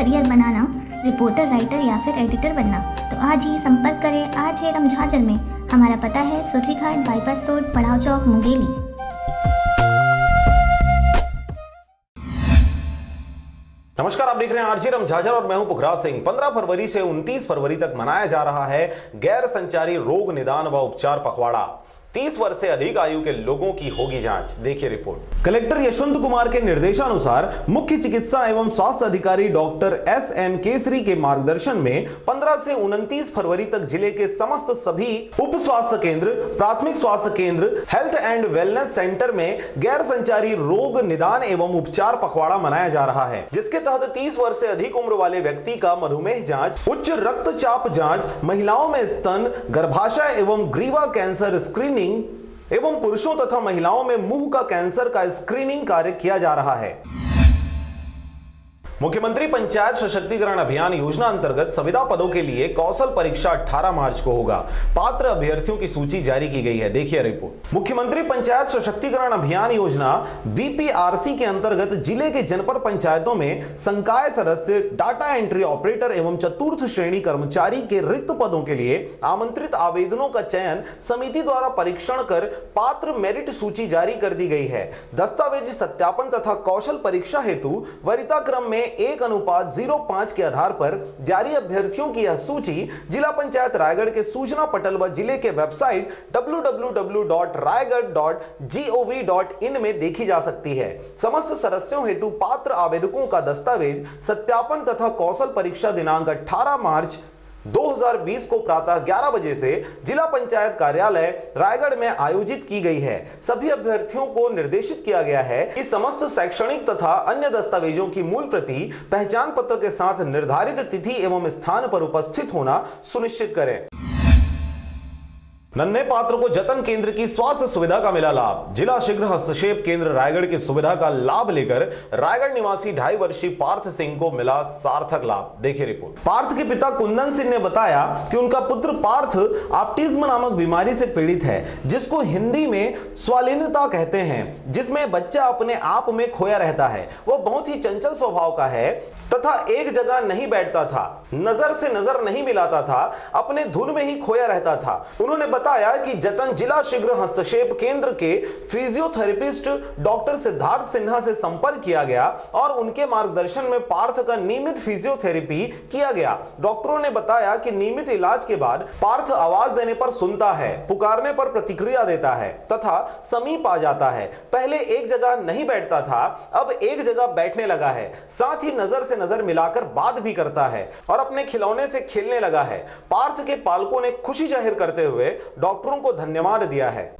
Career बनाना, reporter, writer या फिर editor बनना, तो आज ही संपर्क करें आज है रमझाझर में। हमारा पता है सुर्री घाट, बाईपास रोड, पड़ाव चौक, मुंगेली। नमस्कार, आप देख रहे हैं आरजे रमझाझर और मैं हूं पुखराज सिंह। 15 फरवरी से 29 फरवरी तक मनाया जा रहा है गैर संचारी रोग निदान व उपचार पखवाड़ा। 30 वर्ष से अधिक आयु के लोगों की होगी जांच। देखिए रिपोर्ट। कलेक्टर यशवंत कुमार के निर्देशानुसार मुख्य चिकित्सा एवं स्वास्थ्य अधिकारी डॉक्टर एस.एन. केसरी के मार्गदर्शन में 15 से 29 फरवरी तक जिले के समस्त सभी उप स्वास्थ्य केंद्र, प्राथमिक स्वास्थ्य केंद्र, हेल्थ एंड वेलनेस सेंटर में गैर संचारी रोग निदान एवं उपचार पखवाड़ा मनाया जा रहा है, जिसके तहत 30 वर्ष से अधिक उम्र वाले व्यक्ति का मधुमेह जांच, उच्च रक्तचाप जांच, महिलाओं में स्तन, गर्भाशय एवं ग्रीवा कैंसर स्क्रीनिंग एवं पुरुषों तथा महिलाओं में मुंह का कैंसर का स्क्रीनिंग कार्य किया जा रहा है। मुख्यमंत्री पंचायत सशक्तिकरण अभियान योजना अंतर्गत संविदा पदों के लिए कौशल परीक्षा 18 मार्च को होगा। पात्र अभ्यर्थियों की सूची जारी की गई है। देखिए रिपोर्ट। मुख्यमंत्री पंचायत सशक्तिकरण अभियान योजना बीपीआरसी के अंतर्गत जिले के जनपद पंचायतों में संकाय सदस्य, डाटा एंट्री ऑपरेटर एवं चतुर्थ श्रेणी कर्मचारी के रिक्त पदों के लिए आमंत्रित आवेदनों का चयन समिति द्वारा परीक्षण कर पात्र मेरिट सूची जारी कर दी गई है। दस्तावेज सत्यापन तथा कौशल परीक्षा हेतु वरीयता क्रम में 1:05 के आधार पर जारी अभ्यर्थियों की यह सूची जिला पंचायत रायगढ़ के सूचना पटल व जिले के वेबसाइट www.raigad.gov.in में देखी जा सकती है। समस्त सदस्यों हेतु पात्र आवेदकों का दस्तावेज सत्यापन तथा कौशल परीक्षा दिनांक 18 मार्च 2020 को प्रातः 11 बजे से जिला पंचायत कार्यालय रायगढ़ में आयोजित की गई है। सभी अभ्यर्थियों को निर्देशित किया गया है कि समस्त शैक्षणिक तथा अन्य दस्तावेजों की मूल प्रति पहचान पत्र के साथ निर्धारित तिथि एवं स्थान पर उपस्थित होना सुनिश्चित करें। नन्हे पात्र को जतन केंद्र की स्वास्थ्य सुविधा का मिला लाभ। जिला शीघ्र हस्तक्षेप केंद्र रायगढ़ की सुविधा का लाभ लेकर रायगढ़ निवासी 2.5 वर्षीय पार्थ सिंह को मिला सार्थक लाभ। देखिए रिपोर्ट। पार्थ के पिता कुंदन सिंह ने बताया कि उनका पुत्र पार्थ ऑटिज्म नामक बीमारी से पीड़ित है, जिसको हिंदी में स्वालीनता कहते हैं, जिसमें बच्चा अपने आप में खोया रहता है। वह बहुत ही चंचल स्वभाव का है तथा एक जगह नहीं बैठता था, नजर से नजर नहीं मिलाता था, अपने धुन में ही खोया रहता था। उन्होंने बताया कि जतन जिला शीघ्र हस्तक्षेप केंद्र के फिजियोथेरेपिस्ट डॉक्टर सिद्धार्थ सिन्हा से संपर्क किया गया और उनके मार्गदर्शन में पार्थ का नियमित फिजियोथेरेपी किया गया। डॉक्टरों ने बताया कि नियमित इलाज के बाद पार्थ आवाज देने पर सुनता है, पुकारने पर प्रतिक्रिया देता है तथा समीप आ जाता है। पहले एक जगह नहीं बैठता था, अब एक जगह बैठने लगा है। साथ ही नजर से नजर मिलाकर बात भी करता है और अपने खिलौने से खेलने लगा है। पार्थ के पालकों ने खुशी जाहिर करते हुए डॉक्टरों को धन्यवाद दिया है।